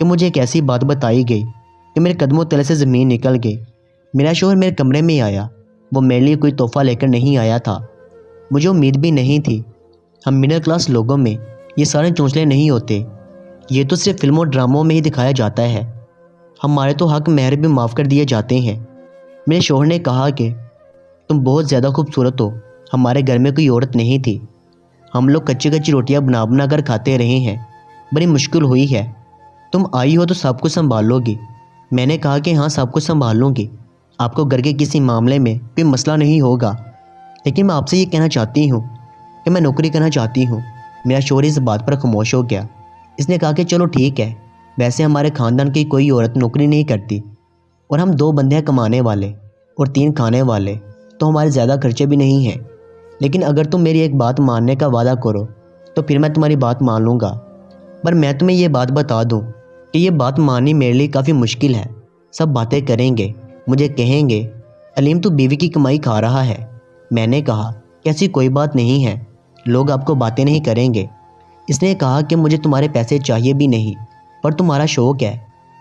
کہ مجھے ایک ایسی بات بتائی گئی کہ میرے قدموں تلے سے زمین نکل گئی۔ میرا شوہر میرے کمرے میں آیا، وہ میرے لیے کوئی تحفہ لے کر نہیں آیا تھا، مجھے امید بھی نہیں تھی۔ ہم مڈل کلاس لوگوں میں یہ سارے چونچلے نہیں ہوتے، یہ تو صرف فلموں ڈراموں میں ہی دکھایا جاتا ہے۔ ہمارے تو حق مہر بھی معاف کر دیے جاتے ہیں۔ میرے شوہر نے کہا کہ تم بہت زیادہ خوبصورت ہو، ہمارے گھر میں کوئی عورت نہیں تھی، ہم لوگ کچی کچی روٹیاں بنا بنا کر کھاتے رہے ہیں، بڑی مشکل ہوئی ہے، تم آئی ہو تو سب کچھ سنبھال لو گی۔ میں نے کہا کہ ہاں سب کچھ سنبھال لوں گی، آپ کو گھر کے کسی معاملے میں کوئی مسئلہ نہیں ہوگا، لیکن میں آپ سے یہ کہنا چاہتی ہوں کہ میں نوکری کرنا چاہتی ہوں۔ میرا شوہر اس بات پر خاموش ہو گیا۔ اس نے کہا کہ چلو ٹھیک ہے، ویسے ہمارے خاندان کی کوئی عورت نوکری نہیں کرتی، اور ہم 2 بندے ہیں کمانے والے اور 3 کھانے والے، تو ہمارے زیادہ خرچے بھی نہیں ہیں، لیکن اگر تم میری ایک بات ماننے کا وعدہ کرو تو پھر میں تمہاری بات مان لوں گا۔ پر میں تمہیں یہ بات بتا دوں کہ یہ بات ماننی میرے لیے کافی مشکل ہے۔ سب باتیں کریں گے، مجھے کہیں گے علیم تو بیوی کی کمائی کھا رہا ہے۔ میں نے کہا کہ ایسی کوئی بات نہیں ہے، لوگ آپ کو باتیں نہیں کریں گے۔ اس نے کہا کہ مجھے تمہارے پیسے چاہیے بھی نہیں، پر تمہارا شوق ہے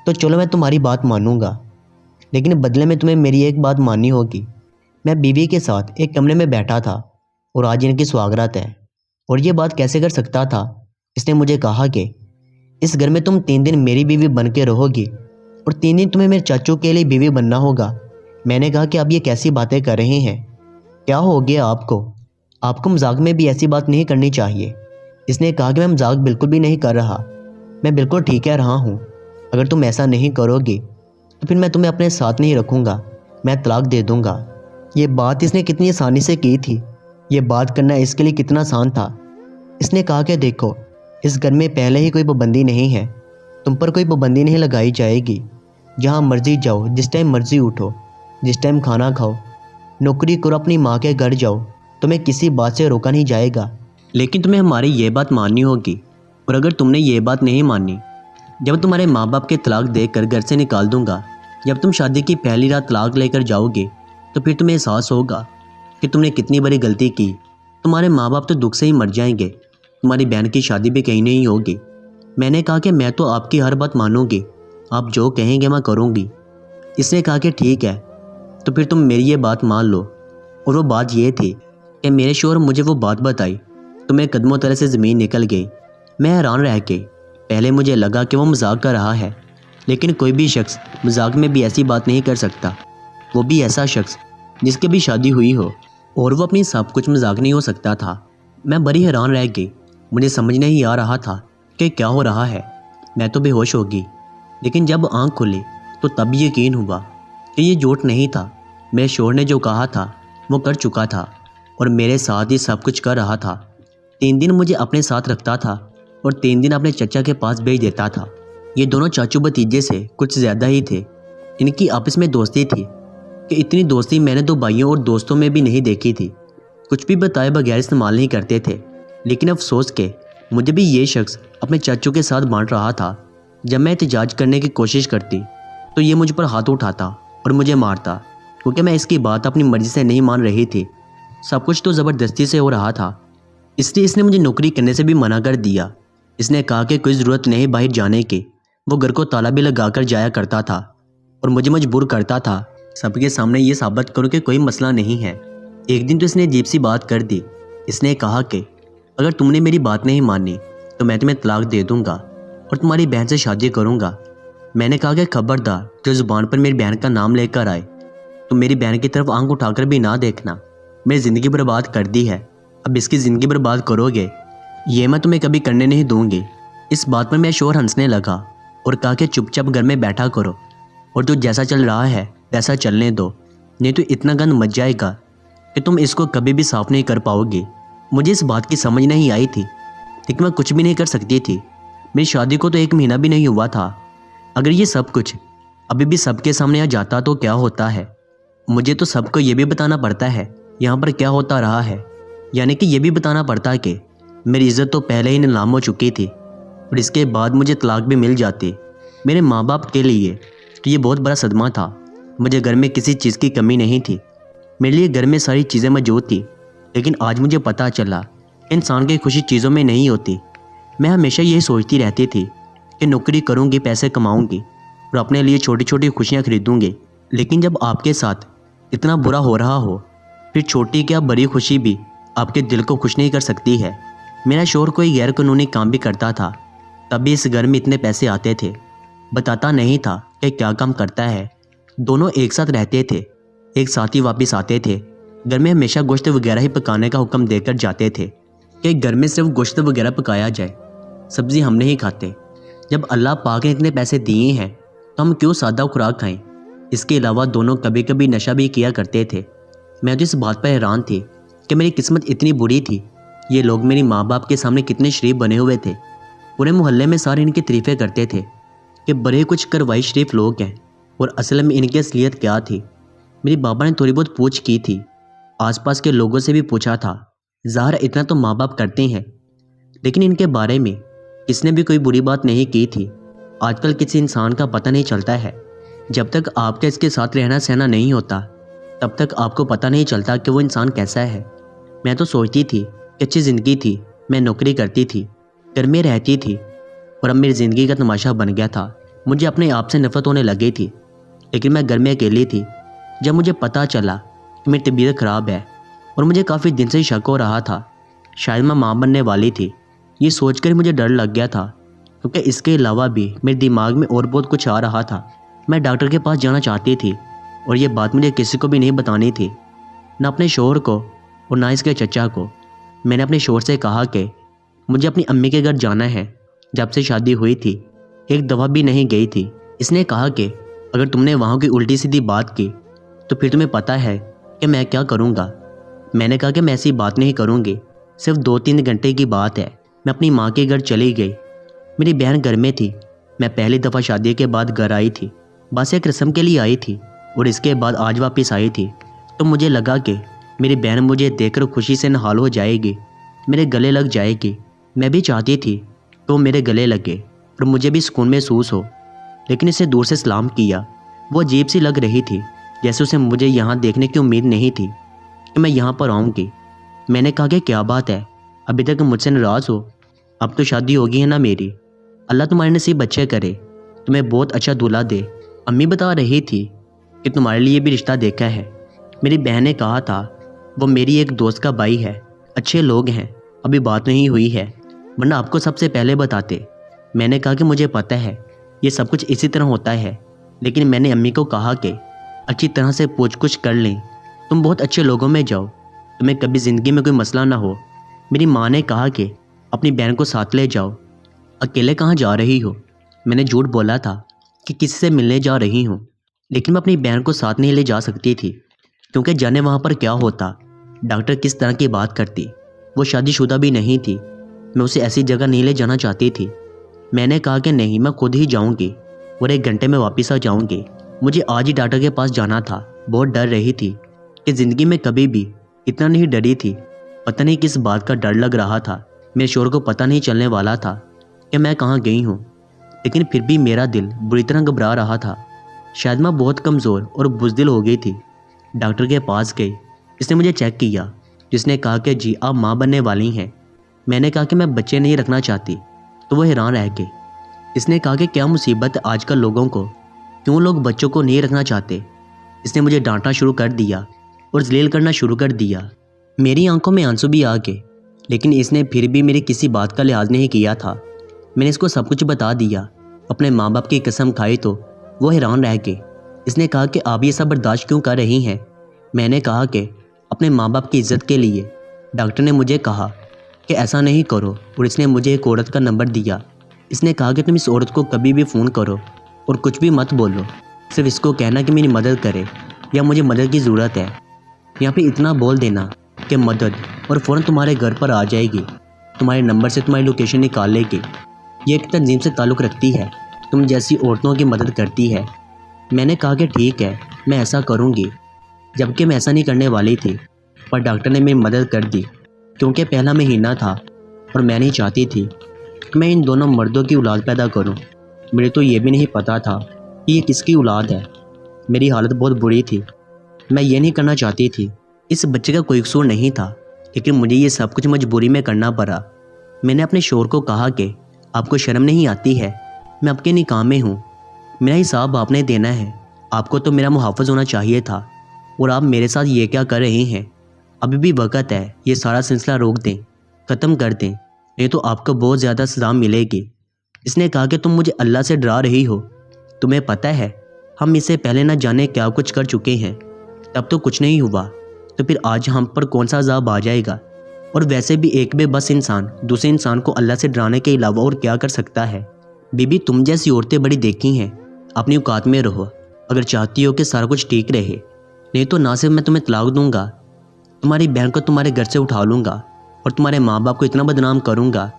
تو چلو میں تمہاری بات مانوں گا، لیکن بدلے میں تمہیں میری ایک بات ماننی ہوگی۔ میں بیوی کے ساتھ ایک کمرے میں بیٹھا تھا اور آج ان کی سواگرات ہے، اور یہ بات کیسے کر سکتا تھا؟ اس نے مجھے کہا کہ اس گھر میں تم 3 دن میری بیوی بن کے رہو گی اور 3 دن تمہیں میرے چاچو کے لیے بیوی بننا ہوگا۔ میں نے کہا کہ آپ یہ کیسی باتیں کر رہے ہیں؟ کیا ہو گیا آپ کو مذاق میں بھی ایسی بات نہیں کرنی چاہیے۔ اس نے کہا کہ میں مذاق بالکل بھی نہیں کر رہا، میں بالکل ٹھیک کہہ رہا ہوں، اگر تم ایسا نہیں کرو گی تو پھر میں تمہیں اپنے ساتھ نہیں رکھوں گا، میں طلاق دے دوں گا۔ یہ بات اس نے کتنی آسانی سے کی تھی، یہ بات کرنا اس کے لیے کتنا آسان تھا۔ اس نے کہا کہ دیکھو، اس گھر میں پہلے ہی کوئی پابندی نہیں ہے، تم پر کوئی پابندی نہیں لگائی جائے گی، جہاں مرضی جاؤ، جس ٹائم مرضی اٹھو، جس ٹائم کھانا کھاؤ، نوکری کرو، اپنی ماں کے گھر جاؤ، تمہیں کسی بات سے روکا نہیں جائے گا، لیکن تمہیں ہماری یہ بات ماننی ہوگی۔ اور اگر تم نے یہ بات نہیں مانی، جب تمہارے ماں باپ کے طلاق دے کر گھر سے نکال دوں گا، جب تم شادی کی پہلی رات طلاق لے کر جاؤ گے تو پھر تمہیں احساس ہوگا کہ تم نے کتنی بڑی غلطی کی۔ تمہارے ماں باپ تو دکھ سے ہی مر جائیں گے، تمہاری بہن کی شادی بھی کہیں نہیں ہوگی۔ میں نے کہا کہ میں تو آپ کی ہر بات مانوں گی، آپ جو کہیں گے میں کروں گی۔ اس نے کہا کہ ٹھیک ہے، تو پھر تم میری یہ بات مان لو۔ اور وہ بات یہ تھی کہ میرے شوہر مجھے وہ بات بتائی تو میرے قدموں تلے سے زمین نکل گئی۔ میں حیران رہ گئی، پہلے مجھے لگا کہ وہ مذاق کر رہا ہے، لیکن کوئی بھی شخص مذاق میں بھی ایسی بات نہیں کر سکتا، وہ بھی ایسا شخص جس کی بھی شادی ہوئی ہو، اور وہ اپنی سب کچھ مذاق نہیں ہو سکتا تھا۔ میں بڑی حیران رہ گئی، مجھے سمجھ نہیں آ رہا تھا کہ کیا ہو رہا ہے۔ میں تو بے ہوش ہو گئی، لیکن جب آنکھ کھلی تو تب یقین ہوا کہ یہ جھوٹ نہیں تھا۔ میرے شوہر نے جو کہا تھا وہ کر چکا تھا، اور میرے ساتھ ہی سب کچھ کر رہا تھا۔ 3 دن مجھے اپنے ساتھ رکھتا تھا اور 3 دن اپنے چچا کے پاس بھیج دیتا تھا۔ یہ دونوں چاچو بھتیجے سے کچھ زیادہ ہی تھے، ان کی آپس میں دوستی تھی کہ اتنی دوستی میں نے 2 بھائیوں اور دوستوں میں بھی نہیں دیکھی تھی۔ کچھ بھی بتائے بغیر استعمال نہیں کرتے تھے، لیکن افسوس کہ مجھے بھی یہ شخص اپنے چاچو کے ساتھ بانٹ رہا تھا۔ جب میں احتجاج کرنے کی کوشش کرتی تو یہ مجھ پر ہاتھ اٹھاتا اور مجھے مارتا، کیونکہ میں اس کی بات اپنی مرضی سے نہیں مان رہی تھی، سب کچھ تو زبردستی سے ہو رہا تھا۔ اس لیے اس نے مجھے نوکری کرنے سے بھی منع کر دیا۔ اس نے کہا کہ کوئی ضرورت نہیں باہر جانے کی، وہ گھر کو تالا بھی لگا کر جایا کرتا تھا اور مجھے مجبور کرتا تھا سب کے سامنے یہ ثابت کروں کہ کوئی مسئلہ نہیں ہے۔ ایک دن تو اس نے عجیب سی بات کر دی، اس نے کہا کہ اگر تم نے میری بات نہیں مانی تو میں تمہیں طلاق دے دوں گا اور تمہاری بہن سے شادی کروں گا۔ میں نے کہا کہ خبردار، جو زبان پر میری بہن کا نام لے کر آئے تو میری بہن کی طرف آنکھ اٹھا کر بھی نہ دیکھنا، میری زندگی برباد کر دی ہے، اب اس کی زندگی برباد کرو گے، یہ میں تمہیں کبھی کرنے نہیں دوں گی۔ اس بات پر میرا شوہر ہنسنے لگا اور کہا کہ چپ چاپ گھر میں بیٹھا کرو اور جو جیسا چل رہا ہے ویسا چلنے دو، نہیں تو اتنا گند مچ جائے گا کہ تم اس کو کبھی بھی صاف نہیں کر پاؤ گی۔ مجھے اس بات کی سمجھ نہیں آئی تھی، لیکن میں کچھ بھی نہیں کر سکتی تھی۔ میری شادی کو تو 1 مہینہ بھی نہیں ہوا تھا۔ اگر یہ سب کچھ ابھی بھی سب کے سامنے آ جاتا تو کیا ہوتا ہے؟ مجھے تو سب کو یہ بھی بتانا پڑتا ہے یہاں پر کیا ہوتا رہا ہے، یعنی کہ یہ بھی بتانا پڑتا کہ میری عزت تو پہلے ہی نیلام ہو چکی تھی، اور اس کے بعد مجھے طلاق بھی مل جاتی۔ میرے ماں باپ کے لیے تو یہ بہت بڑا صدمہ تھا۔ مجھے گھر میں کسی چیز کی کمی نہیں تھی، میرے لیے گھر میں ساری چیزیں موجود تھیں، لیکن آج مجھے پتہ چلا انسان کی خوشی چیزوں میں نہیں ہوتی۔ میں ہمیشہ یہی سوچتی رہتی تھی کہ نوکری کروں گی، پیسے کماؤں گی اور اپنے لیے چھوٹی چھوٹی خوشیاں خریدوں گی، لیکن جب آپ کے ساتھ اتنا برا ہو رہا ہو پھر چھوٹی کیا بڑی خوشی بھی آپ کے دل کو خوش نہیں کر سکتی ہے۔ میرا شوہر کوئی غیر قانونی کام بھی کرتا تھا، تب بھی اس گھر میں اتنے پیسے آتے تھے، بتاتا نہیں تھا کہ کیا کام کرتا ہے۔ دونوں ایک ساتھ رہتے تھے، ایک ساتھ ہی واپس آتے تھے۔ گھر میں ہمیشہ گوشت وغیرہ ہی پکانے کا حکم دے کر جاتے تھے کہ گھر میں صرف گوشت وغیرہ پکایا جائے، سبزی ہم نہیں کھاتے۔ جب اللہ پاک نے اتنے پیسے دیے ہیں تو ہم کیوں سادہ خوراک کھائیں؟ اس کے علاوہ دونوں کبھی کبھی نشہ بھی کیا کرتے تھے۔ میں تو اس بات پر حیران تھی کہ میری قسمت اتنی بری تھی۔ یہ لوگ میری ماں باپ کے سامنے کتنے شریف بنے ہوئے تھے، پورے محلے میں سارے ان کی تعریفیں کرتے تھے کہ بڑے کچھ کروائی شریف لوگ ہیں، اور اصل میں ان کی اصلیت کیا تھی؟ میری بابا نے تھوڑی بہت پوچھ کی تھی، آس پاس کے لوگوں سے بھی پوچھا تھا، ظاہر اتنا تو ماں باپ کرتے ہیں، لیکن ان کے بارے میں کس نے بھی کوئی بری بات نہیں کی تھی۔ آج کل کسی انسان کا پتہ نہیں چلتا ہے، جب تک آپ کا اس کے ساتھ رہنا سہنا نہیں ہوتا تب تک آپ کو پتہ نہیں چلتا کہ وہ انسان کیسا ہے۔ میں تو سوچتی تھی کہ اچھی زندگی تھی، میں نوکری کرتی تھی، گھر میں رہتی تھی، اور اب میری زندگی کا تماشا بن گیا تھا۔ مجھے اپنے آپ سے نفرت ہونے لگی تھی، لیکن میں گھر میں اکیلی تھی۔ جب مجھے پتہ چلا کہ میری طبیعت خراب ہے اور مجھے کافی دن سے شک ہو رہا تھا شاید میں ماں بننے والی تھی، یہ سوچ کر مجھے ڈر لگ گیا تھا، کیونکہ اس کے علاوہ بھی میرے دماغ میں اور بہت کچھ آ رہا تھا۔ میں ڈاکٹر کے پاس جانا چاہتی تھی اور یہ بات مجھے کسی کو بھی نہیں بتانی تھی، نہ اپنے شوہر کو اور نہ اس کے چچا کو۔ میں نے اپنے شوہر سے کہا کہ مجھے اپنی امی کے گھر جانا ہے۔ جب سے شادی ہوئی تھی ایک دفعہ بھی نہیں گئی تھی۔ اس نے کہا کہ اگر تم نے وہاں کی الٹی سیدھی بات کی تو پھر تمہیں پتہ ہے کہ میں کیا کروں گا۔ میں نے کہا کہ میں ایسی بات نہیں کروں گی، صرف 2-3 گھنٹے کی بات ہے۔ میں اپنی ماں کے گھر چلی گئی۔ میری بہن گھر میں تھی۔ میں پہلی دفعہ شادی کے بعد گھر آئی تھی، بس ایک رسم کے لیے آئی تھی اور اس کے بعد آج واپس آئی تھی، تو مجھے لگا کہ میری بہن مجھے دیکھ کر خوشی سے نہال ہو جائے گی، میرے گلے لگ جائے گی۔ میں بھی چاہتی تھی کہ وہ میرے گلے لگے اور مجھے بھی سکون محسوس ہو، لیکن اسے دور سے سلام کیا۔ وہ عجیب سی لگ رہی تھی، جیسے اسے مجھے یہاں دیکھنے کی امید نہیں تھی کہ میں یہاں پر آؤں گی۔ میں نے کہا کہ کیا بات ہے، ابھی تک مجھ سے ناراض ہو؟ اب تو شادی ہوگی ہے نا میری، اللہ تمہارے نصیب اچھے کرے، تمہیں بہت اچھا دولہا دے۔ امی بتا رہی تھی کہ تمہارے لیے بھی رشتہ دیکھا ہے۔ میری بہن نے کہا تھا وہ میری ایک دوست کا بھائی ہے، اچھے لوگ ہیں، ابھی بات نہیں ہوئی ہے، ورنہ آپ کو سب سے پہلے بتاتے۔ میں نے کہا کہ مجھے پتہ ہے یہ سب کچھ اسی طرح ہوتا ہے، لیکن میں نے امی کو کہا کہ اچھی طرح سے پوچھ گچھ کر لیں، تم بہت اچھے لوگوں میں جاؤ، تمہیں کبھی زندگی میں کوئی مسئلہ نہ ہو۔ میری ماں نے کہا کہ اپنی بہن کو ساتھ لے جاؤ، اکیلے کہاں جا رہی ہو؟ میں نے جھوٹ بولا تھا کہ کسی سے ملنے جا رہی ہوں، لیکن میں اپنی بہن کو ساتھ نہیں لے جا سکتی تھی، کیونکہ جانے وہاں پر کیا ہوتا، ڈاکٹر کس طرح کی بات کرتی۔ وہ شادی شدہ بھی نہیں تھی، میں اسے ایسی جگہ نہیں لے جانا چاہتی تھی۔ میں نے کہا کہ نہیں، میں خود ہی جاؤں گی اور 1 گھنٹے میں واپس آ جاؤں گی۔ مجھے آج ہی ڈاکٹر کے پاس جانا تھا، بہت ڈر رہی تھی کہ زندگی میں کبھی بھی اتنا نہیں ڈری تھی۔ پتہ نہیں کس بات کا ڈر لگ رہا تھا، میرے شوہر کو پتہ نہیں چلنے والا تھا کہ میں کہاں گئی ہوں، لیکن پھر بھی میرا دل بری طرح گھبرا رہا تھا۔ شاید میں بہت کمزور اور بزدل ہو گئی تھی۔ ڈاکٹر کے پاس گئی، اس نے مجھے چیک کیا، جس نے کہا کہ جی آپ ماں بننے والی ہیں۔ میں نے کہا کہ میں بچے نہیں رکھنا چاہتی، تو وہ حیران رہ گئی۔ اس نے کہا کہ کیا مصیبت آج کل لوگوں کو، کیوں لوگ بچوں کو نہیں رکھنا چاہتے؟ اس نے مجھے ڈانٹنا شروع کر دیا اور ذلیل کرنا شروع کر دیا۔ میری آنکھوں میں آنسو بھی آ گئے، لیکن اس نے پھر بھی میری کسی بات کا لحاظ نہیں کیا تھا۔ میں نے اس کو سب کچھ بتا دیا، اپنے ماں باپ کی قسم کھائی تو وہ حیران رہ گئے۔ اس نے کہا کہ آپ یہ سب برداشت کیوں کر رہی ہیں؟ میں نے کہا کہ اپنے ماں باپ کی عزت کے لیے۔ ڈاکٹر نے مجھے کہا کہ ایسا نہیں کرو، اور اس نے مجھے ایک عورت کا نمبر دیا۔ اس نے کہا کہ تم اس عورت کو کبھی بھی فون کرو اور کچھ بھی مت بولو، صرف اس کو کہنا کہ میری مدد کرے یا مجھے مدد کی ضرورت ہے، یا پھر اتنا بول دینا کہ مدد، اور فوراً تمہارے گھر پر آ جائے گی، تمہارے نمبر سے تمہاری لوکیشن نکال لے گی۔ یہ ایک تنظیم سے تعلق رکھتی ہے، تم جیسی عورتوں کی مدد کرتی ہے۔ میں نے کہا کہ ٹھیک ہے، میں ایسا کروں گی، جبکہ میں ایسا نہیں کرنے والی تھی، پر ڈاکٹر نے میری مدد کر دی، کیونکہ پہلا مہینہ تھا اور میں نہیں چاہتی تھی کہ میں ان دونوں مردوں کی اولاد پیدا کروں۔ مجھے تو یہ بھی نہیں پتا تھا کہ یہ کس کی اولاد ہے۔ میری حالت بہت بری تھی، میں یہ نہیں کرنا چاہتی تھی، اس بچے کا کوئی قصور نہیں تھا، لیکن مجھے یہ سب کچھ مجبوری میں کرنا پڑا۔ میں نے اپنے شوہر کو کہا کہ آپ کو شرم نہیں آتی ہے میں آپ کے نکاح میں ہوں، میرا حساب آپ نے دینا ہے، آپ کو تو میرا محافظ ہونا چاہیے تھا، اور آپ میرے ساتھ یہ کیا کر رہے ہیں؟ ابھی بھی وقت ہے، یہ سارا سلسلہ روک دیں، ختم کر دیں، نہیں تو آپ کو بہت زیادہ سزا ملے گی۔ اس نے کہا کہ تم مجھے اللہ سے ڈرا رہی ہو، تمہیں پتہ ہے ہم اس سے پہلے نہ جانے کیا کچھ کر چکے ہیں، تب تو کچھ نہیں ہوا، تو پھر آج ہم پر کون سا عذاب آ جائے گا؟ اور ویسے بھی ایک بے بس انسان دوسرے انسان کو اللہ سے ڈرانے کے علاوہ اور کیا کر سکتا ہے؟ بی بی تم جیسی عورتیں بڑی دیکھی ہیں، اپنی اوقات میں رہو اگر چاہتی ہو کہ سارا کچھ ٹھیک رہے، نہیں تو نہ صرف میں تمہیں طلاق دوں گا، تمہاری بہن کو تمہارے گھر سے اٹھا لوں گا اور تمہارے ماں باپ کو اتنا بدنام کروں گا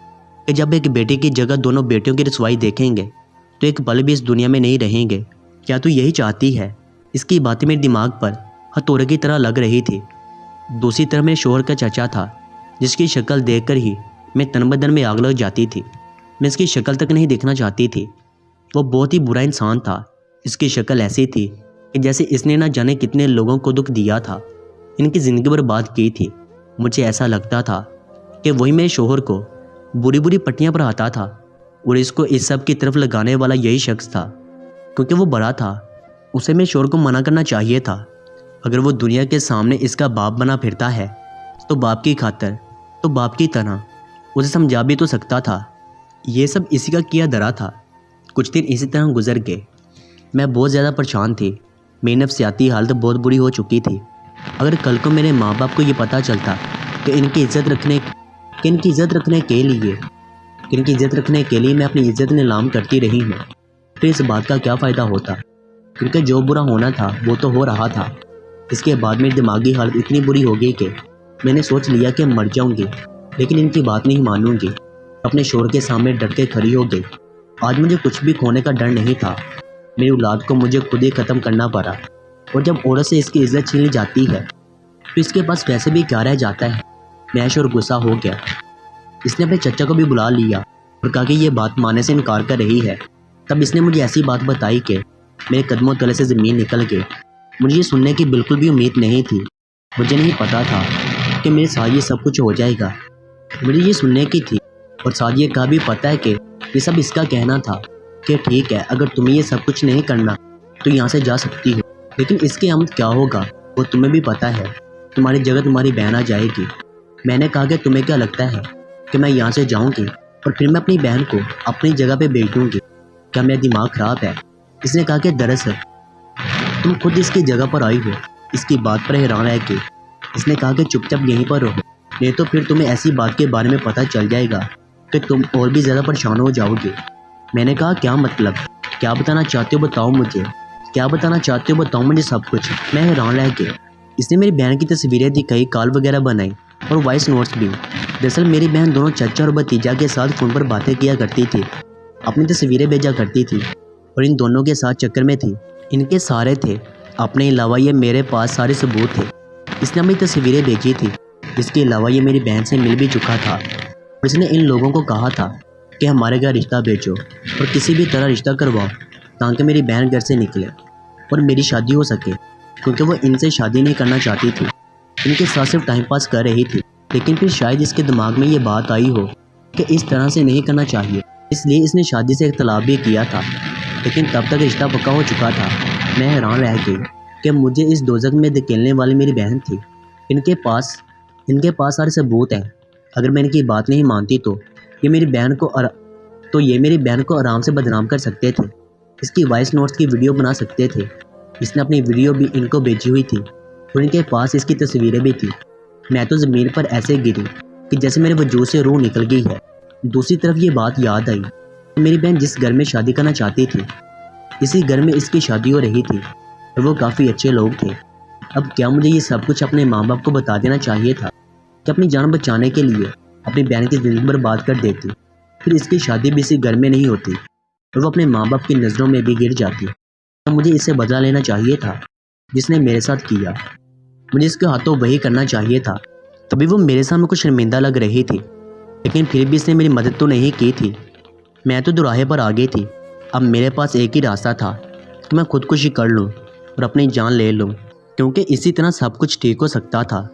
کہ جب ایک بیٹے کی جگہ دونوں بیٹیوں کی رسوائی دیکھیں گے تو ایک پل بھی اس دنیا میں نہیں رہیں گے۔ کیا تو یہی چاہتی ہے؟ اس کی باتیں میرے دماغ پر ہتھوڑے کی طرح لگ رہی تھی۔ دوسری طرف میرے شوہر کا چچا تھا، جس کی شکل دیکھ کر ہی میں تن بدن میں آگ لگ جاتی تھی۔ میں اس کی شکل تک نہیں دیکھنا چاہتی تھی، وہ بہت ہی برا انسان تھا۔ اس کی شکل ایسی تھی کہ جیسے اس نے نہ جانے کتنے لوگوں کو دکھ دیا تھا، ان کی زندگی برباد کی تھی۔ مجھے ایسا لگتا تھا کہ وہی میرے شوہر کو بری بری پٹیاں پر آتا تھا، اور اس کو اس سب کی طرف لگانے والا یہی شخص تھا، کیونکہ وہ بڑا تھا۔ اسے میرے شوہر کو منع کرنا چاہیے تھا۔ اگر وہ دنیا کے سامنے اس کا باپ بنا پھرتا ہے تو باپ کی خاطر، تو باپ کی طرح اسے سمجھا بھی تو سکتا تھا۔ یہ سب اسی کا کیا دھرا تھا۔ کچھ دن اسی طرح گزر گئے۔ میں بہت زیادہ پریشان تھی، میری نفسیاتی حالت بہت بری ہو چکی تھی۔ اگر کل کو میرے ماں باپ کو یہ پتہ چلتا کہ ان کی عزت رکھنے کے لیے میں اپنی عزت نیلام کرتی رہی ہوں، پھر اس بات کا کیا فائدہ ہوتا؟ کیونکہ جو برا ہونا تھا وہ تو ہو رہا تھا۔ اس کے بعد میری دماغی حالت اتنی بری ہو گئی کہ میں نے سوچ لیا کہ مر جاؤں گی، لیکن ان کی بات نہیں مانوں گی۔ اپنے شوہر کے سامنے ڈٹ کے کھڑی ہو گئی۔ آج مجھے کچھ بھی کھونے کا ڈر نہیں تھا۔ میری اولاد کو مجھے خود ہی ختم کرنا پڑا، اور جب عورت سے اس کی عزت چھینی جاتی ہے تو اس کے پاس ویسے بھی کیا رہ جاتا ہے؟ میں شوہر غصہ ہو گیا۔ اس نے اپنے چچا کو بھی بلا لیا اور کہا کہ یہ بات ماننے سے انکار کر رہی ہے۔ تب اس نے مجھے ایسی بات بتائی کہ میرے قدموں تلے سے زمین نکل گئی۔ مجھے یہ سننے کی بالکل بھی امید نہیں تھی۔ مجھے نہیں پتا تھا کہ میرے ساتھ یہ سب کچھ ہو جائے گا۔ مجھے یہ سننے کی تھی، اور ساتھ یہ کہا بھی پتہ ہے کہ یہ سب اس کا کہنا تھا کہ ٹھیک ہے، اگر تمہیں یہ سب کچھ نہیں کرنا تو یہاں سے جا سکتی ہو، لیکن اس کے عمل کیا ہوگا وہ تمہیں بھی پتہ ہے، تمہاری جگہ تمہاری بہن آ جائے گی۔ میں نے کہا کہ تمہیں کیا لگتا ہے کہ میں یہاں سے جاؤں گی اور پھر میں اپنی بہن کو اپنی جگہ پہ بھیج دوں گی؟ کیا میرا دماغ خراب ہے؟ اس نے کہا کہ دراصل تم خود اس کی جگہ پر آئی ہو۔ اس کی بات پر حیران رہ کے اس نے کہا کہ چپ چاپ یہیں پر رہو، نہیں تو پھر تمہیں ایسی بات کے بارے میں پتہ چل جائے گا کہ تم اور بھی زیادہ پریشان ہو جاؤ گے۔ میں نے کہا کیا مطلب؟ کیا بتانا چاہتے ہو بتاؤ مجھے، کیا بتانا چاہتے ہو بتاؤ مجھے سب کچھ۔ میں حیران رہ گیا۔ اس نے میری بہن کی تصویریں دکھائی، کال وغیرہ بنائی اور وائس نوٹس بھی۔ دراصل میری بہن دونوں چچا اور بھتیجا کے ساتھ فون پر باتیں کیا کرتی تھی، اپنی تصویریں بھیجا کرتی تھی، اور ان دونوں کے ساتھ چکر میں تھی۔ ان کے سارے تھے، اپنے علاوہ یہ میرے پاس سارے ثبوت تھے۔ اس نے اپنی تصویریں بھیجی تھی۔ اس کے علاوہ یہ میری بہن سے مل بھی چکا تھا، اور اس نے ان لوگوں کو کہا تھا کہ ہمارے گھر رشتہ بھیجو اور کسی بھی طرح رشتہ کرواؤ تاکہ میری بہن گھر سے نکلے اور میری شادی ہو سکے، کیونکہ وہ ان سے شادی نہیں کرنا چاہتی تھی، ان کے ساتھ صرف ٹائم پاس کر رہی تھی۔ لیکن پھر شاید اس کے دماغ میں یہ بات آئی ہو کہ اس طرح سے نہیں کرنا چاہیے، اس لیے اس نے شادی سے اختلاف بھی کیا تھا، لیکن تب تک رشتہ پکا ہو چکا تھا۔ میں حیران رہ گئی کہ مجھے اس دوزخ میں دھکیلنے والی میری بہن تھی۔ ان کے پاس سارے ثبوت ہیں۔ اگر میں ان کی بات نہیں مانتی تو یہ میری بہن کو آرام سے بدنام کر سکتے تھے، اس کی وائس نوٹس کی ویڈیو بنا سکتے تھے۔ اس نے اپنی ویڈیو بھی ان کو بھیجی ہوئی تھی اور ان کے پاس اس کی تصویریں بھی تھیں۔ میں تو زمین پر ایسے گری کہ جیسے میرے وجود سے روح نکل گئی ہے۔ دوسری طرف یہ بات یاد آئی کہ میری بہن جس گھر میں شادی کرنا چاہتی تھی، اسی گھر میں اس کی شادی ہو رہی تھی، اور وہ کافی اچھے لوگ تھے۔ اب کیا مجھے یہ سب کچھ اپنے ماں باپ کو بتا دینا چاہیے تھا کہ اپنی جان بچانے کے لیے اپنی بہن کی زندگی برباد کر دیتی، پھر اس کی شادی بھی اسی گھر میں نہیں ہوتی اور وہ اپنے ماں باپ کی نظروں میں بھی گر جاتی؟ کیا مجھے اس سے بدلہ لینا چاہیے تھا جس نے میرے ساتھ کیا؟ مجھے اس کے ہاتھوں وہی کرنا چاہیے تھا۔ تبھی وہ میرے سامنے کچھ شرمندہ لگ رہی تھی، لیکن پھر بھی اس نے میری مدد تو نہیں کی تھی۔ میں تو دوراہے پر آ گئی تھی۔ اب میرے پاس ایک ہی راستہ تھا کہ میں خودکشی کر لوں اور اپنی جان لے لوں، کیونکہ اسی طرح سب کچھ ٹھیک ہو سکتا تھا۔